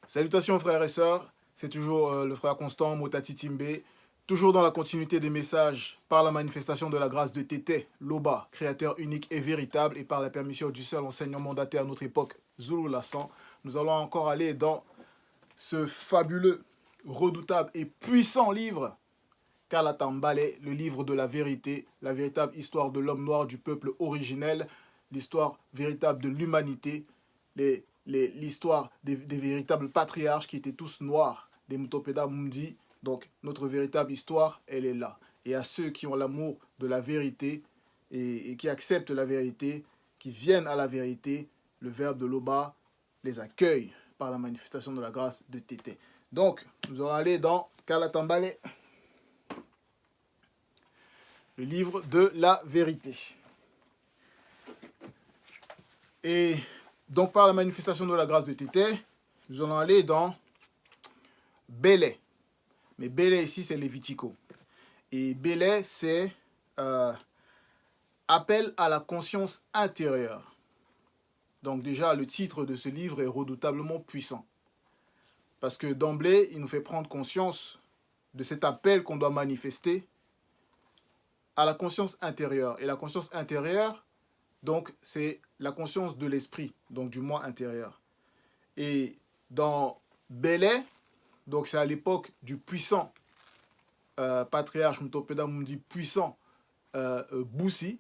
Salutations frères et sœurs, c'est toujours le frère Constant Motati Timbe, toujours dans la continuité des messages par la manifestation de la grâce de Tété, Loba, créateur unique et véritable, et par la permission du seul enseignant mandaté à notre époque, Zulu Lassan. Nous allons encore aller dans ce fabuleux, redoutable et puissant livre, Kalatambale, le livre de la véritable histoire de l'homme noir du peuple originel, l'histoire véritable de l'humanité, l'histoire des véritables patriarches qui étaient tous noirs, des Mutopeda Mundi. Donc notre véritable histoire, elle est là. Et à ceux qui ont l'amour de la vérité et qui acceptent la vérité, qui viennent à la vérité, le verbe de Loba les accueille par la manifestation de la grâce de Tété. Donc, nous allons aller dans Kalatambale, le livre de la vérité. Et donc, par la manifestation de la grâce de Tété, nous allons aller dans Bélé. Mais Bélé ici, c'est Lévitico. Et Bélé, c'est appel à la conscience intérieure. Donc déjà, le titre de ce livre est redoutablement puissant. Parce que d'emblée, il nous fait prendre conscience de cet appel qu'on doit manifester à la conscience intérieure. Et la conscience intérieure, donc, c'est la conscience de l'esprit, donc du moi intérieur. Et dans Bélé, donc c'est à l'époque du puissant patriarche Mutopeda Mundi puissant Boussi,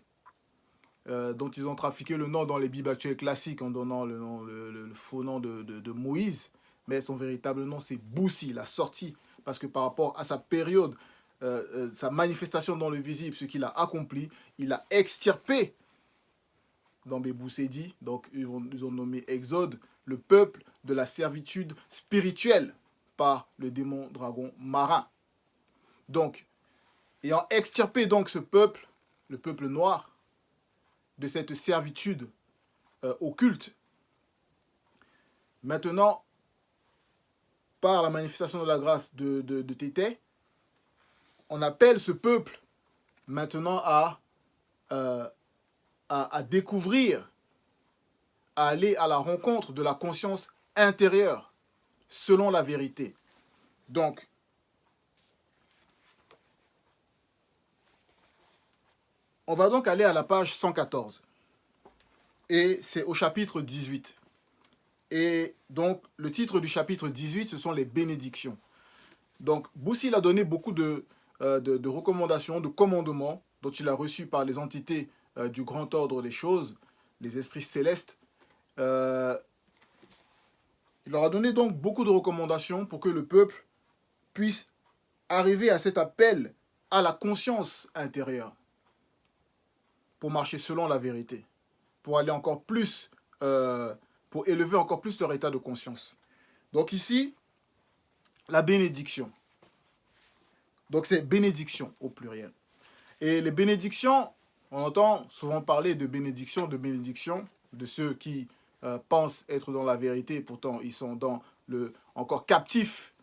dont ils ont trafiqué le nom dans les Bibles actuelles classiques en donnant le faux nom de Moïse, mais son véritable nom c'est Boussi, la sortie, parce que par rapport à sa période, sa manifestation dans le visible, ce qu'il a accompli, il a extirpé dans Béboussedi, donc ils ont nommé Exode, le peuple de la servitude spirituelle par le démon dragon marin. Donc, ayant extirpé donc ce peuple, le peuple noir, de cette servitude occulte, maintenant, par la manifestation de la grâce de Tété, on appelle ce peuple maintenant à découvrir, à aller à la rencontre de la conscience intérieure, selon la vérité. Donc, on va donc aller à la page 114. Et c'est au chapitre 18. Et donc, le titre du chapitre 18, ce sont les bénédictions. Donc, Boussi a donné beaucoup de recommandations, de commandements dont il a reçu par les entités du grand ordre des choses, les esprits célestes. Il leur a donné donc beaucoup de recommandations pour que le peuple puisse arriver à cet appel à la conscience intérieure pour marcher selon la vérité, pour aller encore plus, pour élever encore plus leur état de conscience. Donc ici, la bénédiction. Donc c'est bénédiction au pluriel. Et les bénédictions, on entend souvent parler de bénédiction, de ceux qui pensent être dans la vérité, pourtant ils sont encore captifs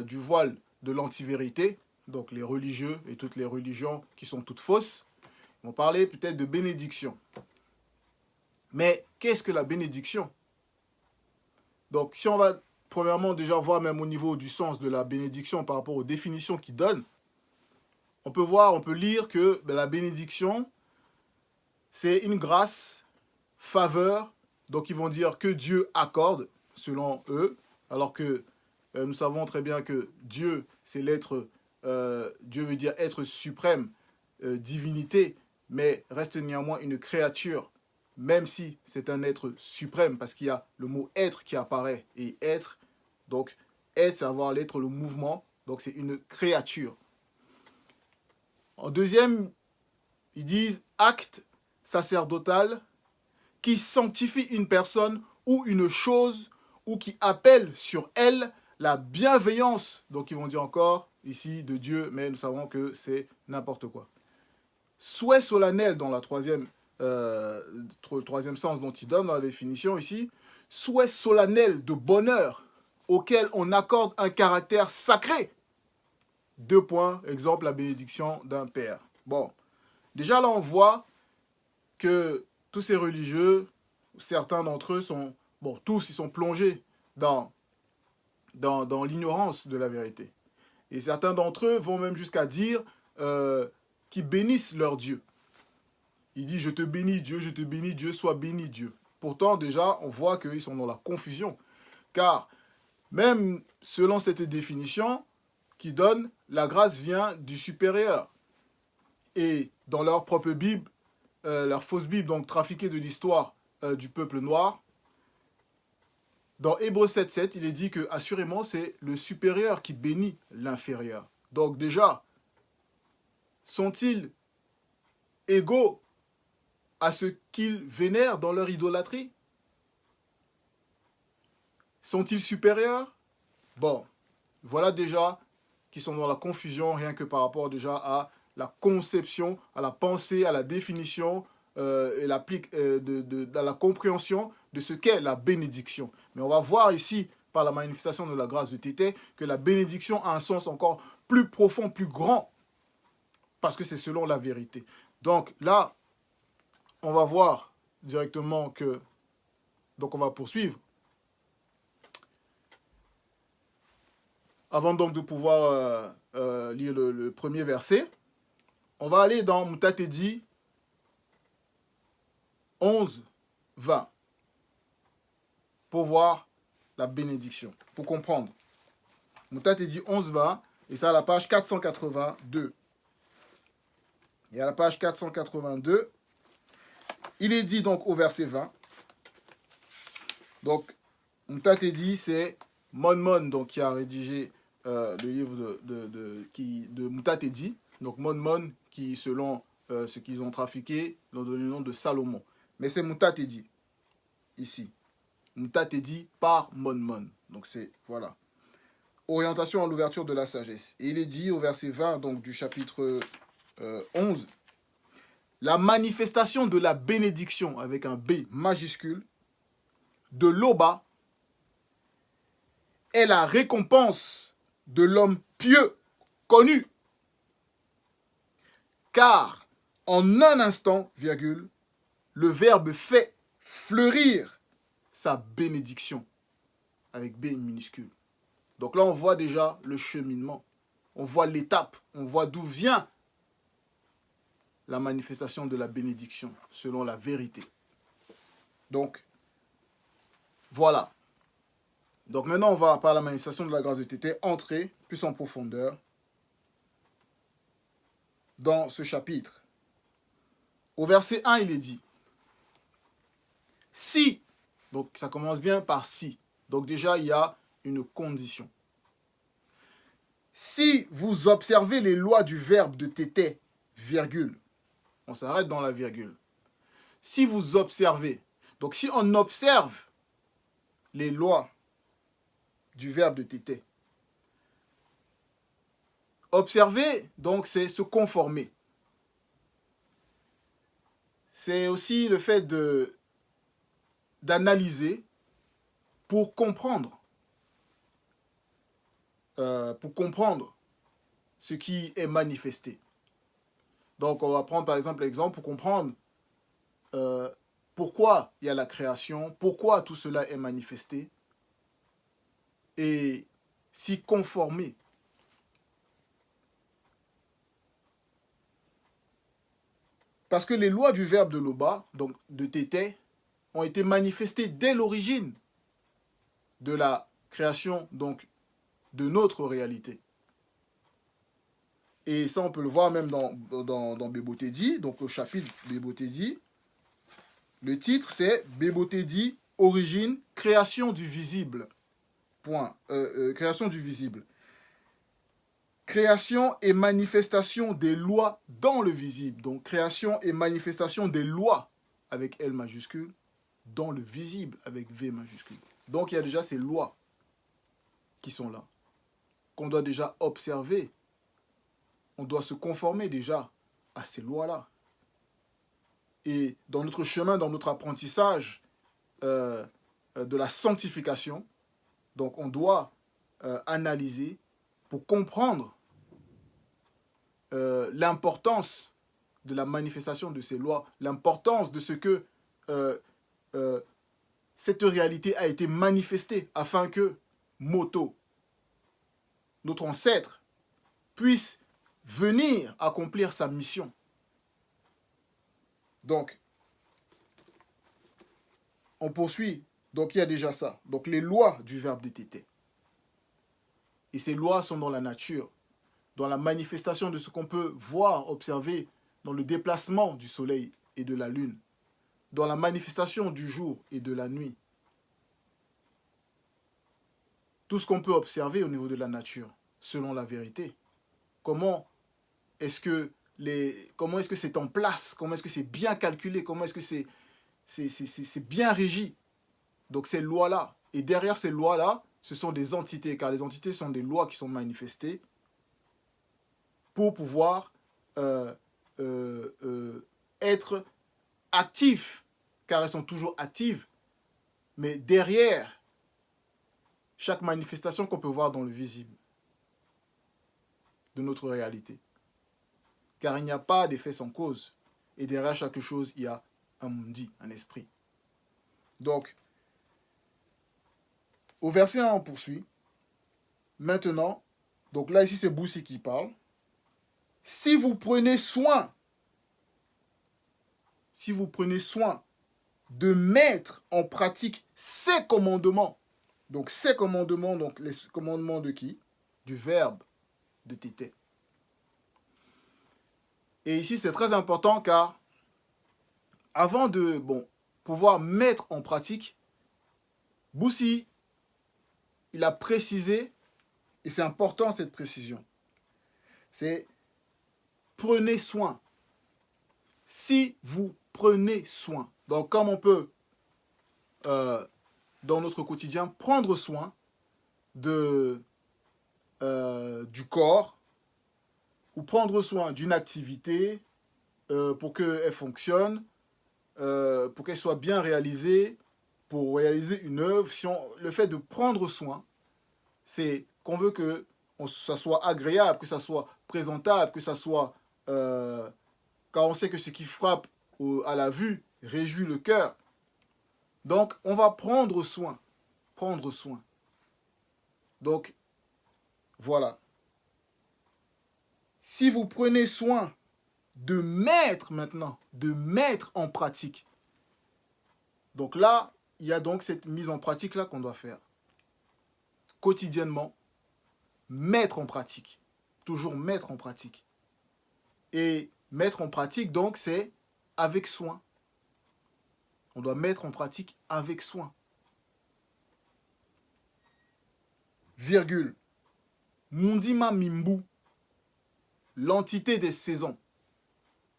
du voile de l'antivérité, donc les religieux et toutes les religions qui sont toutes fausses. On va parler peut-être de bénédiction. Mais qu'est-ce que la bénédiction? Donc si on va premièrement déjà voir même au niveau du sens de la bénédiction par rapport aux définitions qu'il donne, on peut lire que la bénédiction, c'est une grâce, faveur, donc ils vont dire que Dieu accorde, selon eux, alors que nous savons très bien que Dieu, c'est l'être, Dieu veut dire être suprême, divinité, mais reste néanmoins une créature, même si c'est un être suprême, parce qu'il y a le mot être qui apparaît, et être, donc être, c'est avoir l'être, le mouvement, donc c'est une créature. En deuxième, ils disent acte sacerdotal qui sanctifie une personne ou une chose ou qui appelle sur elle la bienveillance. Donc ils vont dire encore ici de Dieu, mais nous savons que c'est n'importe quoi. Souhait solennel dans le troisième sens dont il donne dans la définition ici, souhait solennel de bonheur auquel on accorde un caractère sacré. 2 points, exemple la bénédiction d'un père. Bon, déjà là on voit que tous ces religieux, certains d'entre eux sont, bon tous ils sont plongés dans dans l'ignorance de la vérité. Et certains d'entre eux vont même jusqu'à dire qu'ils bénissent leur Dieu. Il dit, je te bénis Dieu, sois béni Dieu. Pourtant, déjà, on voit qu'ils sont dans la confusion. Car même selon cette définition qui donne, la grâce vient du supérieur. Et dans leur propre Bible, leur fausse Bible, donc trafiquée de l'histoire du peuple noir, dans Hébreux 7.7, il est dit que, assurément, c'est le supérieur qui bénit l'inférieur. Donc déjà, sont-ils égaux à ce qu'ils vénèrent dans leur idolâtrie? Sont-ils supérieurs? Bon, voilà déjà qu'ils sont dans la confusion, rien que par rapport déjà à la conception, à la pensée, à la définition et à la compréhension de ce qu'est la bénédiction. Mais on va voir ici, par la manifestation de la grâce de Tété, que la bénédiction a un sens encore plus profond, plus grand, parce que c'est selon la vérité. Donc là, on va voir directement que... Donc on va poursuivre. Avant donc de pouvoir lire le premier verset, on va aller dans Moutatedi 11, 20 pour voir la bénédiction, pour comprendre. Moutatedi 11, 20, et ça à la page 482. Et à la page 482, il est dit donc au verset 20, donc Moutatedi c'est Mon, donc qui a rédigé le livre de Moutatedi, donc Mon, qui selon ce qu'ils ont trafiqué, l'ont donné le nom de Salomon. Mais c'est Moutatedi, ici. Moutatedi par Mon. Donc c'est, voilà. Orientation à l'ouverture de la sagesse. Et il est dit au verset 20, donc du chapitre 11, la manifestation de la bénédiction, avec un B majuscule, de l'Oba, est la récompense de l'homme pieux, connu. Car, en un instant, virgule, le Verbe fait fleurir sa bénédiction, avec B minuscule. Donc là, on voit déjà le cheminement. On voit l'étape. On voit d'où vient la manifestation de la bénédiction, selon la vérité. Donc, voilà. Donc maintenant, on va, par la manifestation de la grâce de Tété, entrer plus en profondeur dans ce chapitre. Au verset 1, il est dit, si, donc ça commence bien par si. Donc déjà, il y a une condition. Si vous observez les lois du verbe de Tété, virgule, on s'arrête dans la virgule. Si vous observez, donc si on observe les lois du verbe de Tété, observer, donc c'est se conformer. C'est aussi le fait d'analyser pour comprendre. Pour comprendre ce qui est manifesté. Donc, on va prendre par exemple l'exemple pour comprendre pourquoi il y a la création, pourquoi tout cela est manifesté, et s'y conformer. Parce que les lois du verbe de l'Oba, donc de Tété, ont été manifestées dès l'origine de la création, donc de notre réalité. Et ça, on peut le voir même dans Bebotédi, donc au chapitre Bebotédi. Le titre, c'est Bebotédi, origine, création du visible. Point. Création du visible. Création et manifestation des lois dans le visible. Donc, création et manifestation des lois avec L majuscule dans le visible avec V majuscule. Donc, il y a déjà ces lois qui sont là, qu'on doit déjà observer. On doit se conformer déjà à ces lois-là. Et dans notre chemin, dans notre apprentissage de la sanctification, donc on doit analyser pour comprendre l'importance de la manifestation de ces lois, l'importance de ce que cette réalité a été manifestée afin que, moto, notre ancêtre, puisse venir accomplir sa mission. Donc, on poursuit. Donc, il y a déjà ça. Donc, les lois du verbe de Tété. Et ces lois sont dans la nature, dans la manifestation de ce qu'on peut voir, observer dans le déplacement du soleil et de la lune, dans la manifestation du jour et de la nuit. Tout ce qu'on peut observer au niveau de la nature, selon la vérité. Comment est-ce que c'est en place? Comment est-ce que c'est bien calculé? Comment est-ce que c'est bien régi? Donc ces lois-là. Et derrière ces lois-là, ce sont des entités, car les entités sont des lois qui sont manifestées pour pouvoir être actifs, car elles sont toujours actives. Mais derrière chaque manifestation qu'on peut voir dans le visible de notre réalité. Car il n'y a pas d'effet sans cause. Et derrière chaque chose, il y a un mundi, un esprit. Donc, au verset 1, on poursuit. Maintenant, donc là, ici, c'est Boussi qui parle. Si vous prenez soin de mettre en pratique ces commandements, donc ces commandements, donc les commandements de qui? Du verbe de Tété. Et ici, c'est très important car avant de pouvoir mettre en pratique, Boussi, il a précisé, et c'est important cette précision, c'est prenez soin. Si vous prenez soin. Donc comme on peut, dans notre quotidien, prendre soin du corps, ou prendre soin d'une activité pour qu'elle fonctionne, pour qu'elle soit bien réalisée, pour réaliser une œuvre. Le fait de prendre soin, c'est qu'on veut que ça soit agréable, que ça soit présentable, que ça soit... car on sait que ce qui frappe à la vue réjouit le cœur. Donc, on va prendre soin. Prendre soin. Donc, voilà. Si vous prenez soin de mettre en pratique. Donc là, il y a donc cette mise en pratique là qu'on doit faire. Quotidiennement, mettre en pratique. Toujours mettre en pratique. Et mettre en pratique, donc, c'est avec soin. On doit mettre en pratique avec soin. Virgule. Mundima Mimbu, l'entité des saisons.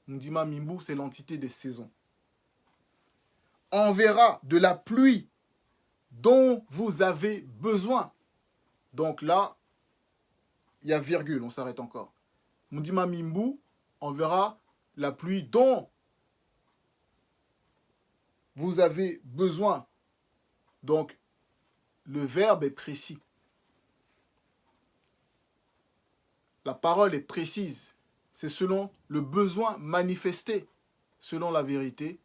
Mundima Mimbu, c'est l'entité des saisons. Enverra de la pluie dont vous avez besoin. Donc là, il y a virgule, on s'arrête encore. Mundima Mimbu enverra la pluie dont vous avez besoin. Donc, le verbe est précis. La parole est précise. C'est selon le besoin manifesté, selon la vérité,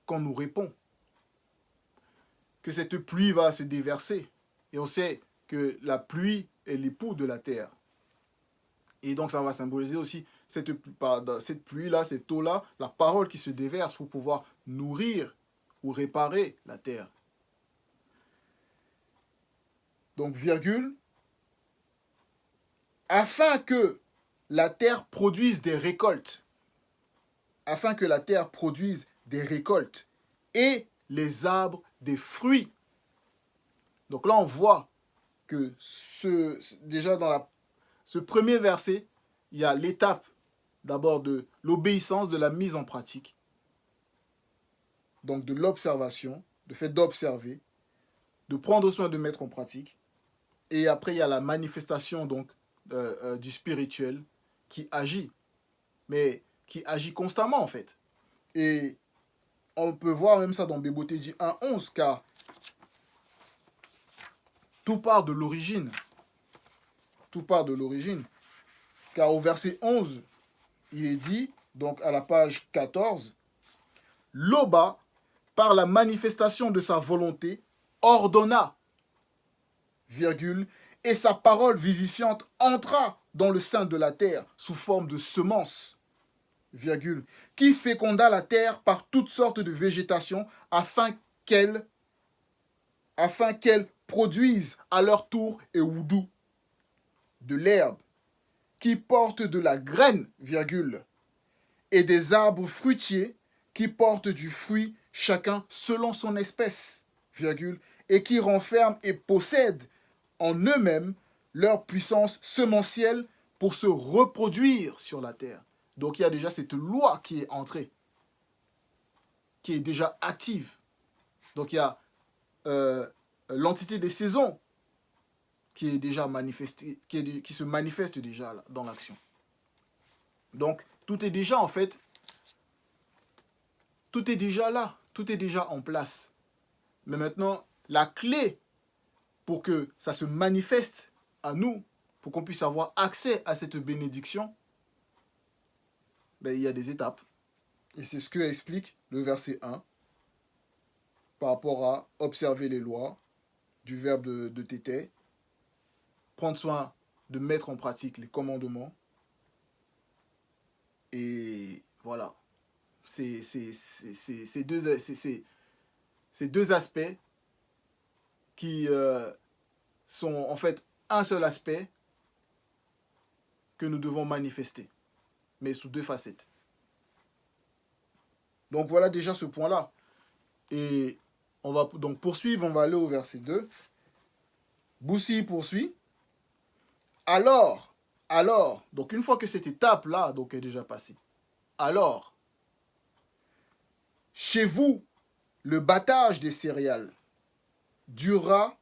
qu'on nous répond. Que cette pluie va se déverser. Et on sait que la pluie est l'époux de la terre. Et donc, ça va symboliser aussi cette pluie-là, cette eau-là, la parole qui se déverse pour pouvoir nourrir ou réparer la terre. Donc, virgule. Afin que la terre produise des récoltes. Afin que la terre produise des récoltes. Et les arbres des fruits. Donc là, on voit que déjà dans ce premier verset, il y a l'étape d'abord de l'obéissance, de la mise en pratique. Donc de l'observation, le fait d'observer, de prendre soin de mettre en pratique. Et après, il y a la manifestation donc, du spirituel qui agit, mais qui agit constamment en fait. Et on peut voir même ça dans Bebotéji 1.11, car tout part de l'origine. Tout part de l'origine. Car au verset 11, il est dit, donc à la page 14, Loba, par la manifestation de sa volonté, ordonna, virgule, Et sa parole vivifiante entra dans le sein de la terre sous forme de semence, virgule, qui féconda la terre par toutes sortes de végétation qu'elle, afin qu'elle produise à leur tour et oudou de l'herbe qui porte de la graine, virgule, et des arbres fruitiers qui portent du fruit chacun selon son espèce, virgule, et qui renferment et possèdent en eux-mêmes leur puissance semencielle pour se reproduire sur la terre. Donc il y a déjà cette loi qui est entrée, qui est déjà active. Donc il y a l'entité des saisons qui est déjà manifestée, qui se manifeste déjà là, dans l'action. Donc tout est déjà en fait, tout est déjà là, tout est déjà en place. Mais maintenant, la clé pour que ça se manifeste à nous, pour qu'on puisse avoir accès à cette bénédiction, ben, il y a des étapes. Et c'est ce que explique le verset 1 par rapport à observer les lois du verbe de tété, prendre soin de mettre en pratique les commandements. Et voilà, c'est deux aspects qui sont en fait un seul aspect que nous devons manifester, mais sous deux facettes. Donc voilà déjà ce point-là. Et on va donc poursuivre, on va aller au verset 2. Boussi poursuit. Alors, donc une fois que cette étape-là donc est déjà passée, alors, chez vous, le battage des céréales durera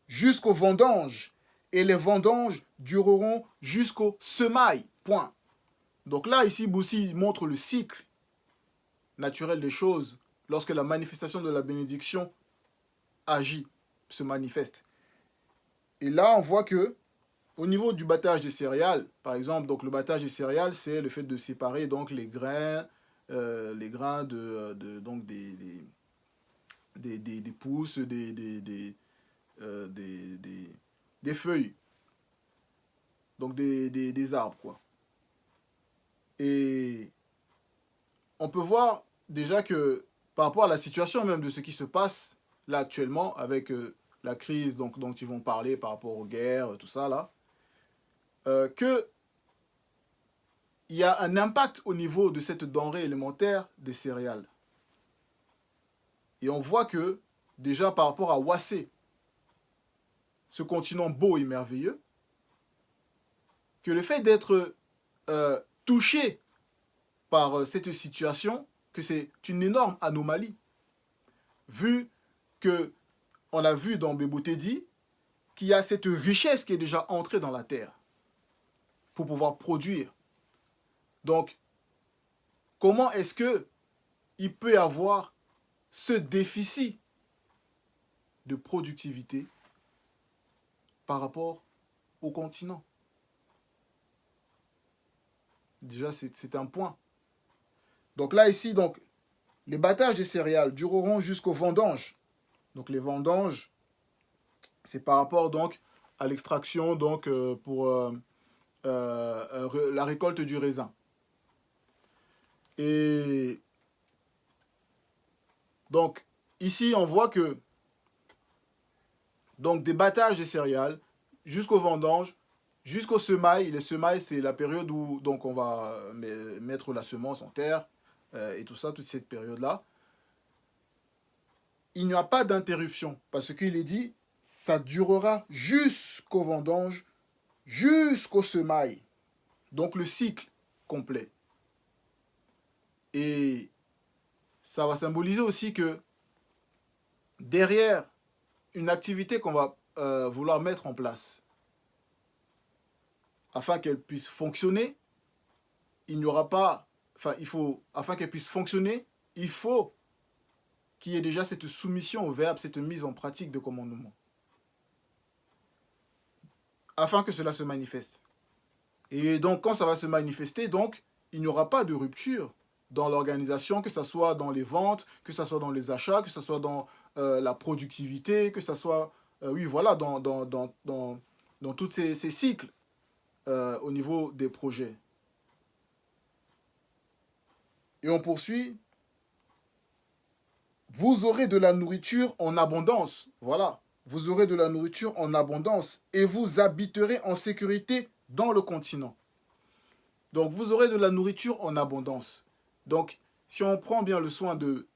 jusqu'au vendange, et les vendanges dureront jusqu'au semail. Point. Donc là, ici, Boussi montre le cycle naturel des choses lorsque la manifestation de la bénédiction agit, se manifeste. Et là, on voit que au niveau du battage des céréales, par exemple, donc le battage des céréales, c'est le fait de séparer donc les grains donc des pousses, des feuilles, donc des arbres, quoi. Et on peut voir déjà que par rapport à la situation même de ce qui se passe là actuellement avec la crise donc, dont ils vont parler par rapport aux guerres, tout ça là, qu'il y a un impact au niveau de cette denrée élémentaire des céréales. Et on voit que déjà par rapport à Wassé, ce continent beau et merveilleux, que le fait d'être touché par cette situation, que c'est une énorme anomalie, vu que on a vu dans Beboutedi qu'il y a cette richesse qui est déjà entrée dans la terre pour pouvoir produire. Donc, comment est-ce que il peut y avoir ce déficit de productivité par rapport au continent? Déjà, c'est un point. Donc là, ici, donc, les battages des céréales dureront jusqu'aux vendanges. Donc les vendanges, c'est par rapport donc à l'extraction donc pour la récolte du raisin. Et donc ici, on voit que donc des battages des céréales jusqu'aux vendanges, jusqu'au semail. Les semailles, c'est la période où donc on va mettre la semence en terre et tout ça, toute cette période-là. Il n'y a pas d'interruption parce qu'il est dit, ça durera jusqu'au vendange, jusqu'au semail. Donc le cycle complet. Et ça va symboliser aussi que derrière une activité qu'on va vouloir mettre en place, afin qu'elle puisse fonctionner, il n'y aura pas, afin qu'elle puisse fonctionner, il faut qu'il y ait déjà cette soumission au verbe, cette mise en pratique de commandement, afin que cela se manifeste. Et donc, quand ça va se manifester, donc, il n'y aura pas de rupture dans l'organisation, que ce soit dans les ventes, que ce soit dans les achats, que ce soit dans la productivité, que ce soit oui, voilà, dans tous ces cycles au niveau des projets. Et on poursuit. Vous aurez de la nourriture en abondance. Voilà. Vous aurez de la nourriture en abondance et vous habiterez en sécurité dans le continent. Donc, vous aurez de la nourriture en abondance. Donc, si on prend bien le soin de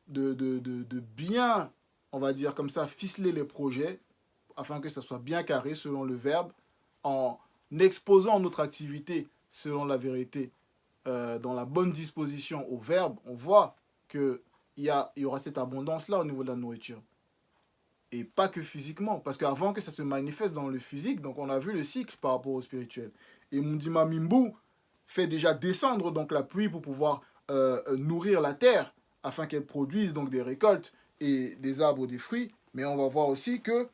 bien, on va dire comme ça, ficeler les projets, afin que ça soit bien carré selon le verbe, en exposant notre activité selon la vérité, dans la bonne disposition au verbe, on voit qu'il y aura cette abondance-là au niveau de la nourriture. Et pas que physiquement, parce qu'avant que ça se manifeste dans le physique, donc on a vu le cycle par rapport au spirituel. Et Mundima Mimbu fait déjà descendre donc la pluie pour pouvoir nourrir la terre, afin qu'elle produise donc des récoltes et des arbres, des fruits. Mais on va voir aussi que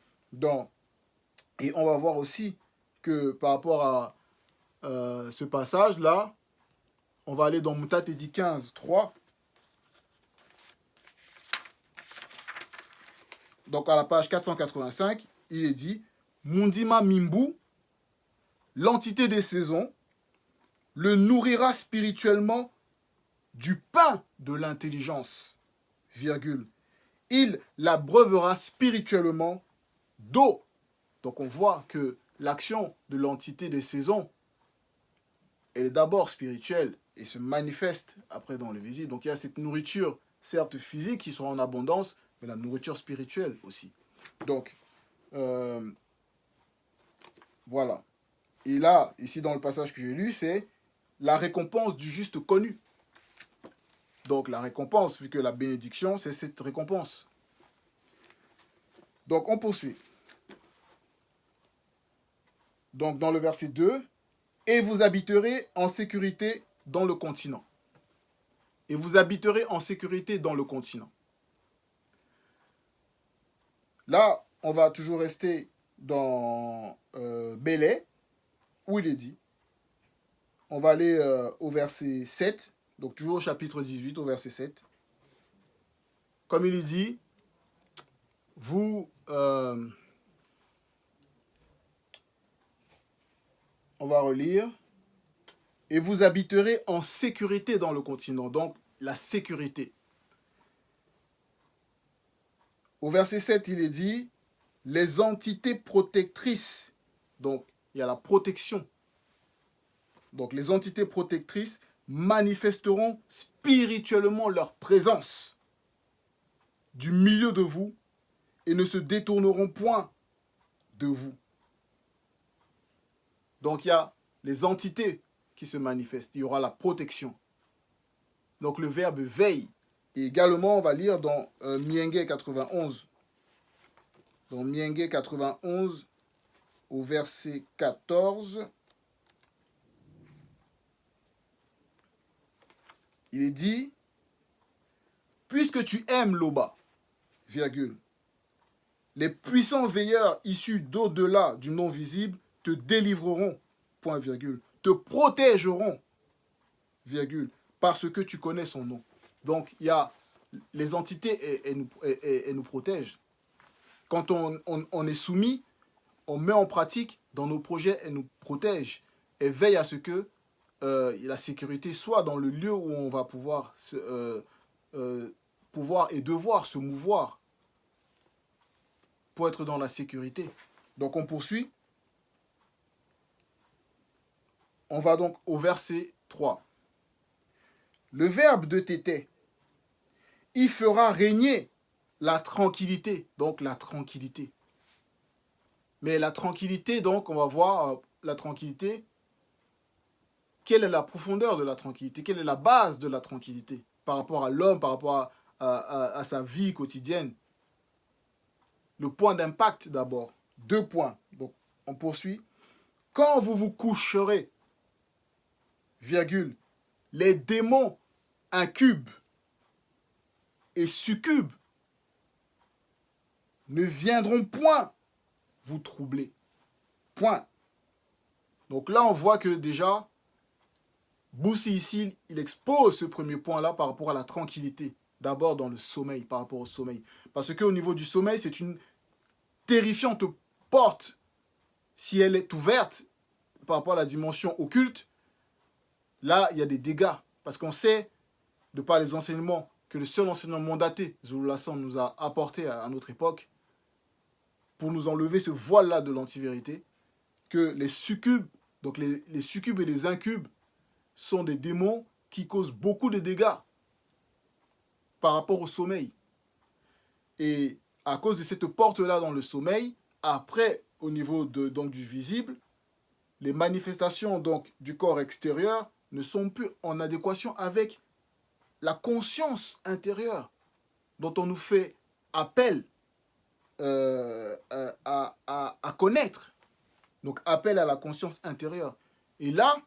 par rapport à ce passage-là, on va aller dans Mutat Edi 15, 3. Donc à la page 485, il est dit Mundima Mimbu, l'entité des saisons, le nourrira spirituellement du pain de l'intelligence, virgule. Il l'abreuvera spirituellement d'eau. Donc on voit que l'action de l'entité des saisons, elle est d'abord spirituelle et se manifeste après dans le visible. Donc il y a cette nourriture, certes physique, qui sera en abondance, mais la nourriture spirituelle aussi. Donc, voilà. Et là, ici dans le passage que j'ai lu, c'est la récompense du juste connu. Donc la récompense, vu que la bénédiction, c'est cette récompense. Donc on poursuit. Donc dans le verset 2, « Et vous habiterez en sécurité dans le continent. » Et vous habiterez en sécurité dans le continent. Là, on va toujours rester dans Bélé, où il est dit. On va aller au verset 7, donc toujours au chapitre 18, au verset 7. Comme il est dit, vous... on va relire. Et vous habiterez en sécurité dans le continent. Donc, la sécurité. Au verset 7, il est dit, les entités protectrices. Donc, il y a la protection. Donc, les entités protectrices manifesteront spirituellement leur présence du milieu de vous et ne se détourneront point de vous. Donc, il y a les entités qui se manifestent. Il y aura la protection. Donc, le verbe veille. Et également, on va lire dans Mienge 91. Dans Mienge 91, au verset 14, il est dit, « Puisque tu aimes l'Oba, virgule, les puissants veilleurs issus d'au-delà du non-visible te délivreront, point virgule, te protégeront, virgule, parce que tu connais son nom. » Donc, il y a les entités et nous protègent. Quand on est soumis, on met en pratique dans nos projets, elle nous protège et veille à ce que la sécurité soit dans le lieu où on va pouvoir et devoir se mouvoir pour être dans la sécurité. Donc on poursuit. On va donc au verset 3. Le verbe de tété, il fera régner la tranquillité. Donc la tranquillité. Mais la tranquillité, donc, on va voir la tranquillité. Quelle est la profondeur de la tranquillité? Quelle est la base de la tranquillité par rapport à l'homme, par rapport à sa vie quotidienne? Le point d'impact d'abord. 2 points. Donc, on poursuit. Quand vous vous coucherez, virgule, les démons incubes et succubes ne viendront point vous troubler. Point. Donc là, on voit que déjà, Boussi ici, il expose ce premier point-là par rapport à la tranquillité. D'abord dans le sommeil, par rapport au sommeil. Parce qu'au niveau du sommeil, c'est une terrifiante porte, si elle est ouverte par rapport à la dimension occulte, là, il y a des dégâts. Parce qu'on sait, de par les enseignements, que le seul enseignement mandaté, Zulu Lassan nous a apporté à notre époque, pour nous enlever ce voile-là de l'antivérité, que les succubes, donc les succubes et les incubes, sont des démons qui causent beaucoup de dégâts par rapport au sommeil. Et à cause de cette porte-là dans le sommeil, après, au niveau donc, du visible, les manifestations donc, du corps extérieur ne sont plus en adéquation avec la conscience intérieure dont on nous fait appel à connaître. Donc, appel à la conscience intérieure. Et là,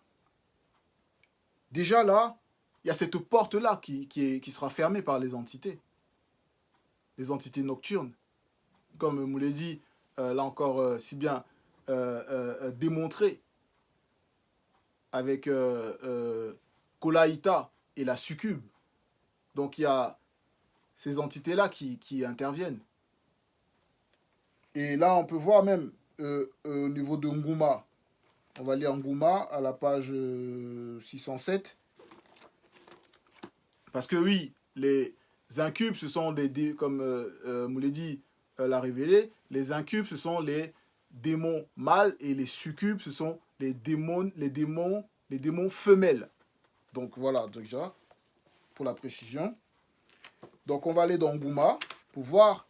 déjà là, il y a cette porte-là qui sera fermée par les entités nocturnes. Comme Moulay dit, là encore, si bien démontré avec Kolaïta et la succube. Donc il y a ces entités-là qui interviennent. Et là, on peut voir même au niveau de Ngouma. On va lire Ngouma à la page 607. Parce que oui, les incubes, ce sont comme Moulay dit, l'a révélé, les incubes, ce sont les démons mâles et les succubes, ce sont les démons femelles. Donc voilà, déjà, pour la précision. Donc on va aller dans Ngouma pour voir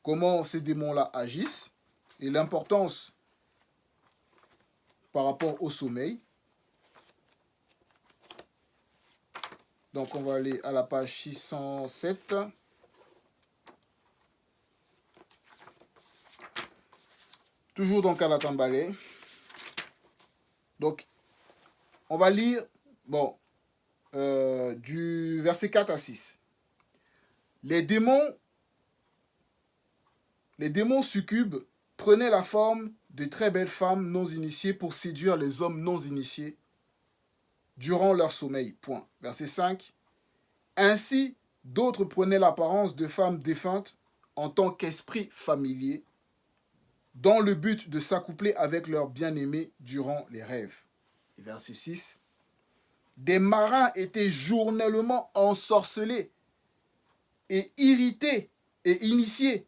comment ces démons-là agissent et l'importance par rapport au sommeil. Donc on va aller à la page 607. Toujours donc à la Tambalé. Donc on va lire du verset 4 à 6. Les démons succubes prenaient la forme de très belles femmes non initiées pour séduire les hommes non initiés durant leur sommeil. Point. Verset 5. Ainsi, d'autres prenaient l'apparence de femmes défuntes en tant qu'esprit familier, dans le but de s'accoupler avec leurs bien-aimés durant les rêves. Et verset 6. Des marins étaient journellement ensorcelés et irrités et initiés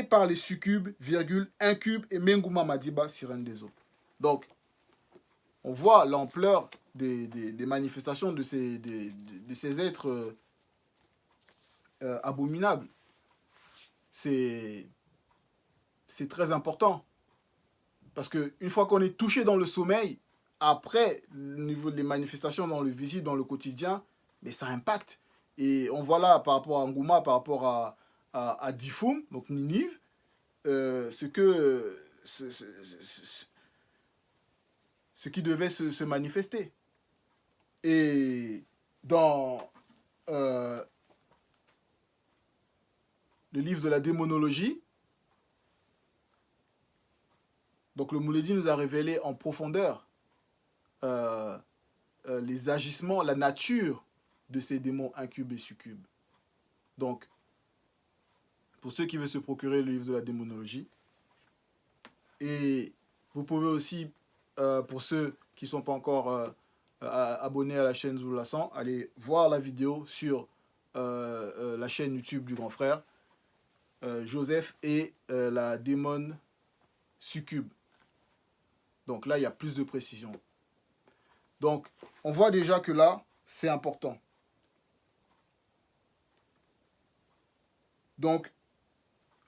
par les succubes, incubes et Mengouma Madiba, sirène des eaux. Donc, on voit l'ampleur des manifestations de ces êtres abominables. C'est très important. Parce qu'une fois qu'on est touché dans le sommeil, après, au niveau des manifestations dans le visible, dans le quotidien, mais ça impacte. Et on voit là, par rapport à Ngouma, par rapport à Difoum, donc Ninive, ce qui devait se manifester. Et dans le livre de la démonologie, donc le Mouledi nous a révélé en profondeur les agissements, la nature de ces démons incubes et succubes. Donc, pour ceux qui veulent se procurer le livre de la démonologie, et vous pouvez aussi, pour ceux qui ne sont pas encore abonnés à la chaîne Zulu Lassan, aller voir la vidéo sur la chaîne YouTube du grand frère, Joseph et la démon succube. Donc là, il y a plus de précision. Donc, on voit déjà que là, c'est important. Donc,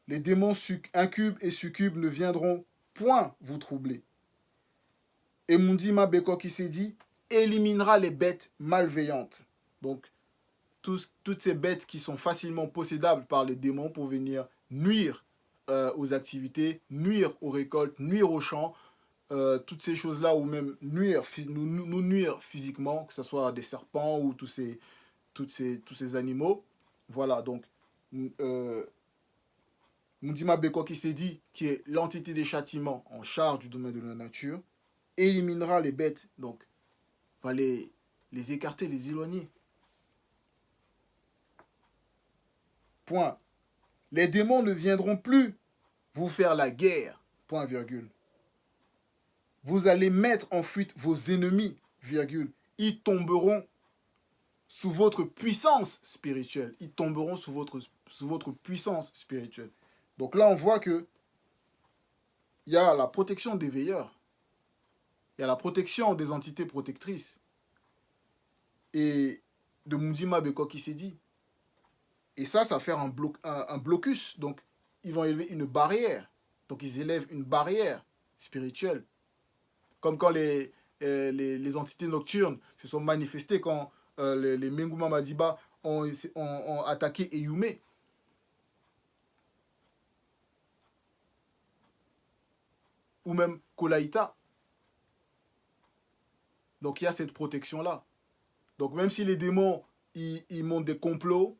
les démons incubes et succubes ne viendront point vous troubler. Et Mundima Beko qui s'est dit, éliminera les bêtes malveillantes. Donc, toutes ces bêtes qui sont facilement possédables par les démons pour venir nuire aux activités, nuire aux récoltes, nuire aux champs, toutes ces choses-là, ou même nous nuire physiquement, que ce soit des serpents ou tous ces animaux. Voilà, donc, Mundima Beko qui s'est dit, qui est l'entité des châtiments en charge du domaine de la nature, éliminera les bêtes, donc, va les écarter, les éloigner. Point. Les démons ne viendront plus vous faire la guerre, point virgule. Vous allez mettre en fuite vos ennemis, virgule. Ils tomberont sous votre puissance spirituelle. Ils tomberont sous votre puissance spirituelle. Donc là, on voit que il y a la protection des veilleurs. Il y a la protection des entités protectrices. Et de Mundima Beko qui s'est dit. Et ça va faire un blocus. Donc, ils vont élever une barrière. Donc, ils élèvent une barrière spirituelle. Comme quand les entités nocturnes se sont manifestées quand les Menguma Madiba ont attaqué Eyume. Ou même Kolaïta. Donc, il y a cette protection-là. Donc, même si les démons, ils montent des complots,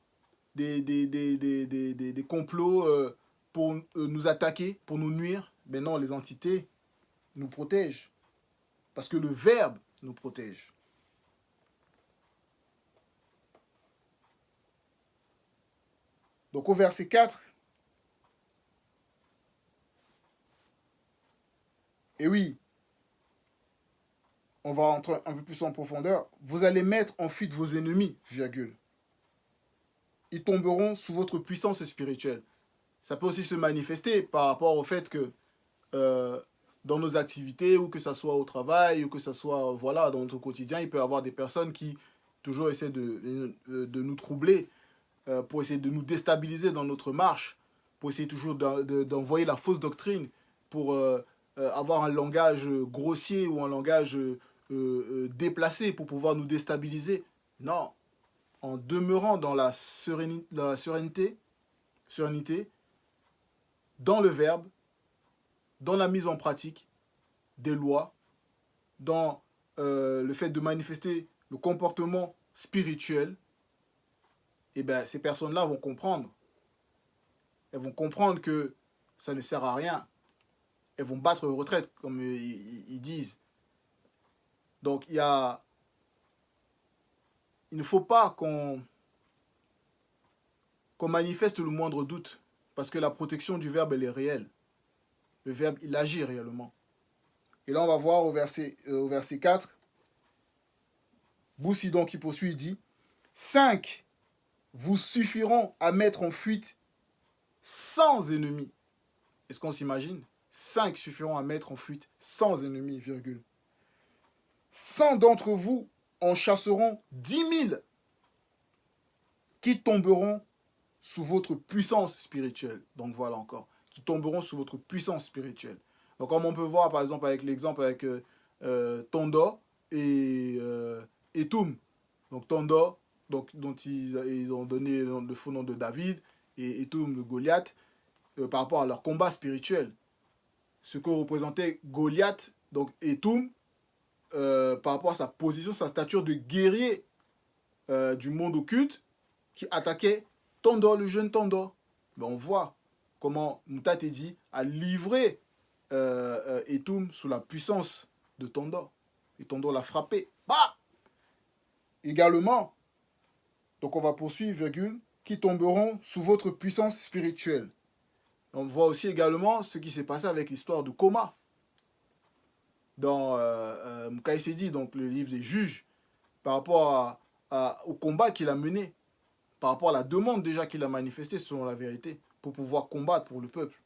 des complots pour nous attaquer, pour nous nuire, mais non, les entités nous protègent. Parce que le Verbe nous protège. Donc au verset 4, et oui, on va entrer un peu plus en profondeur. Vous allez mettre en fuite vos ennemis, virgule. Ils tomberont sous votre puissance spirituelle. Ça peut aussi se manifester par rapport au fait que dans nos activités, ou que ce soit au travail, ou que ce soit voilà, dans notre quotidien, il peut y avoir des personnes qui toujours essaient de nous troubler, pour essayer de nous déstabiliser dans notre marche, pour essayer toujours d'envoyer la fausse doctrine, pour avoir un langage grossier ou un langage déplacé pour pouvoir nous déstabiliser. Non, en demeurant dans la sérénité, dans le verbe, dans la mise en pratique des lois, dans le fait de manifester le comportement spirituel, et bien ces personnes-là vont comprendre. Elles vont comprendre que ça ne sert à rien. Elles vont battre retraite, comme ils disent. Donc il ne faut pas qu'on manifeste le moindre doute, parce que la protection du verbe, elle est réelle. Le verbe, il agit réellement. Et là, on va voir au verset 4, Boussidon qui poursuit, il dit, 5 vous suffiront à mettre en fuite sans ennemis. Est-ce qu'on s'imagine? 5 suffiront à mettre en fuite sans ennemis, virgule. 100 d'entre vous en chasseront 10 000 qui tomberont sous votre puissance spirituelle. Donc voilà encore, qui tomberont sous votre puissance spirituelle. Donc comme on peut voir par exemple avec l'exemple avec Tondo et Toum. Donc Tondo, donc, dont ils ont donné le faux nom de David, et Toum de Goliath, par rapport à leur combat spirituel. Ce que représentait Goliath, donc Etum, par rapport à sa position, sa stature de guerrier du monde occulte, qui attaquait Tondor, le jeune Tondor. Ben on voit comment Moutatedi a livré Etum sous la puissance de Tondor. Et Tondor l'a frappé. Bah Également, donc on va poursuivre, virgule, qui tomberont sous votre puissance spirituelle. On voit aussi également ce qui s'est passé avec l'histoire de Koma. Dans Mkaïsedi, donc le livre des juges, par rapport au combat qu'il a mené, par rapport à la demande déjà qu'il a manifestée selon la vérité, pour pouvoir combattre pour le peuple.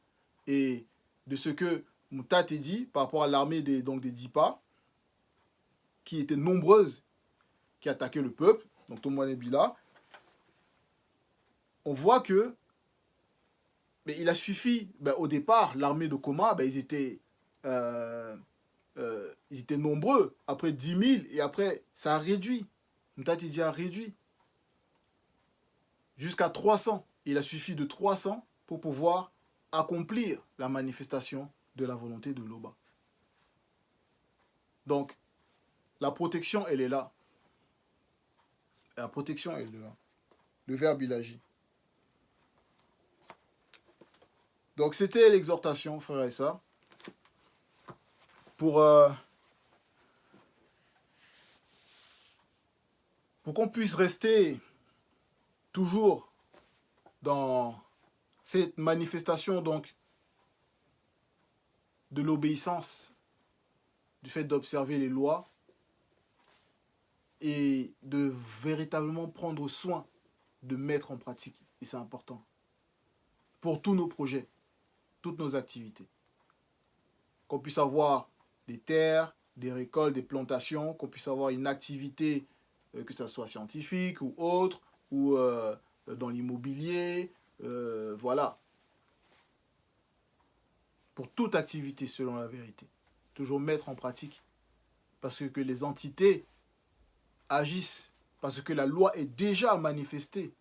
Et de ce que Moutate dit par rapport à l'armée des Dipa, qui était nombreuse, qui attaquait le peuple, donc Tomwane Bila, on voit que il a suffi, au départ, l'armée de Koma, ils étaient nombreux, après 10 000, et après, ça a réduit. Mtatidi a réduit jusqu'à 300. Il a suffi de 300 pour pouvoir accomplir la manifestation de la volonté de Loba. Donc, la protection, elle est là. La protection, elle est là. Le verbe, il agit. Donc, c'était l'exhortation, frères et sœurs, pour qu'on puisse rester toujours dans cette manifestation donc de l'obéissance, du fait d'observer les lois et de véritablement prendre soin de mettre en pratique. Et c'est important pour tous nos projets, toutes nos activités. Qu'on puisse avoir des terres, des récoltes, des plantations, qu'on puisse avoir une activité, que ce soit scientifique ou autre, ou dans l'immobilier, voilà. Pour toute activité selon la vérité. Toujours mettre en pratique. Parce que les entités agissent, parce que la loi est déjà manifestée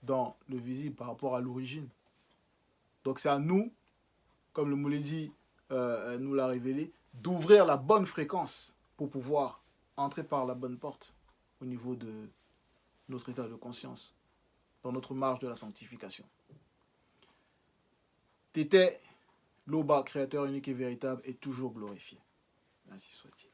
dans le visible par rapport à l'origine. Donc c'est à nous, comme le Mouledi nous l'a révélé, d'ouvrir la bonne fréquence pour pouvoir entrer par la bonne porte au niveau de notre état de conscience, dans notre marche de la sanctification. T'étais Loba, créateur unique et véritable, et toujours glorifié. Ainsi soit-il.